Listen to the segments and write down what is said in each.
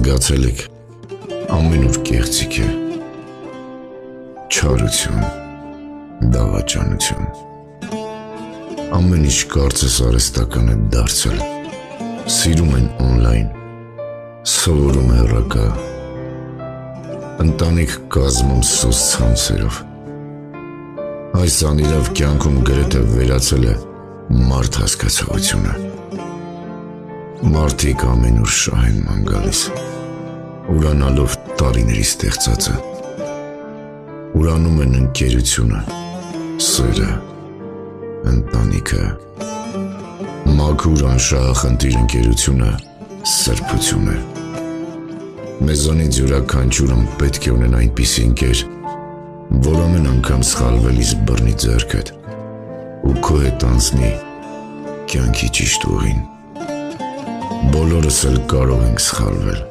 Զգացել եք, ամենուր կեղծիք է, չարություն, դավաճանություն, ամեն ինչ կարծես արհեստական է դարձել, սիրում են օնլայն, սովորում հեռակա, ընտանիք կազմում սոս ցանցերով, այս անիրավ կյանքում գրեթե վերացել է մարդ հասկացողությունը, մարդիկ ամենուր շահ են ման գալիս, ուրանալով տարիների ստեղծածը, ուրանում են ընկերությունը, սերը, ընտանիքը, մաքուր անշահախնդիր ընկերությունը, սրբությունը, մեզանից յուրաքանչյուրն պետք է ունեն այնպիսի ընկեր, որ ամեն անգամ սխալվելիս բռնի ձեռքդ ու քո հետ անցնի կյանքի ճիշտ ուղին, բոլորս էլ կարող ենք սխալվել,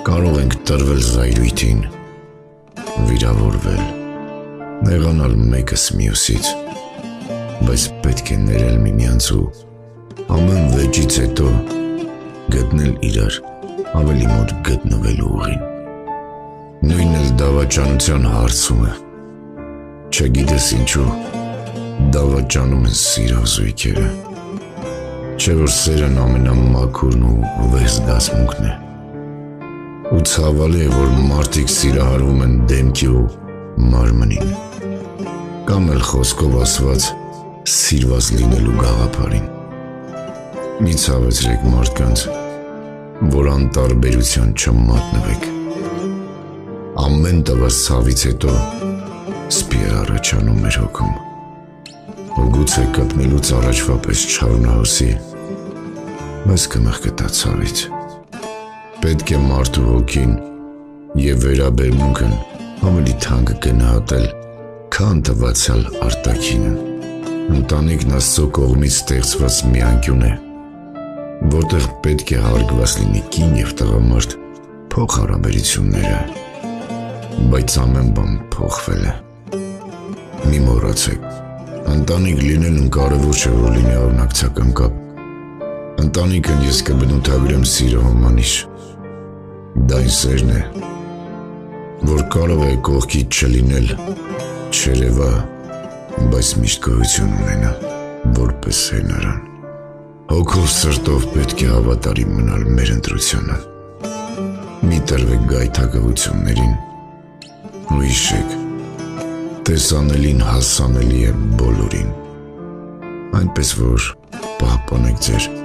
կարող ենք տրվել զայրույթին, վիրավորվել, նեղանալ մեկս մյուսից, բայց պետք է ներել միմյանց ու ամեն վեճից հետո գտնել իրար ավելի մոտ գտնվելու ուղին, նույնն էլ դավաճանության հարցում է, չգիտես ինչու, դավաճանում են սիրող զույգերը, չէ որ սերն ամենամաքուրն ու վեհ զգացմունքն է, ու ցավալի է, որ մարդիկ սիրահարվում են դեմքի ու մարմնին, կամ էլ խոսքով ասված սիրված լինելու գաղափարին, մի ցավեցրեք մարդկանց, որ անտարբերության չմատնվեք, ամեն տված ցավից հետո սպի է առաջանում մեր հոգում, ու գուցե կպնելուց առաջվա պես չարունահոսի, բայց կմեղքը տա ցավից, պետք է մարդու հոգին և վերաբերմունքն ավելի թանկ գնահատել, քան թվացյալ արտաքինը, ընտանիքն Աստծո կողմից ստեղծված մի անկյուն է, որտեղ պետք է հարգված լինի կին և տղամարդ փոխհարաբերությունները, բայց ամեն բան փոխվել է, մի մոռացեք, ընտանիք լինելն կարևոր չէ, որ լինի օրինակցական կապ, ընտանիքն ես կբնութագրեմ սիրո հոմանիշ, դա այն սերն է, որ կարող է կողքից չլինել, չերևա, բայց միշտ գոյություն ունենա, որպես հենարան, հոգով սրտով պետք է հավատարիմ մնալ մեր ընտրությանը, մի տրվեք գայթակղություններին, ու հիշեք, տեսանելին հասանելի է բոլորին, այնպես որ պահպանեք ձեր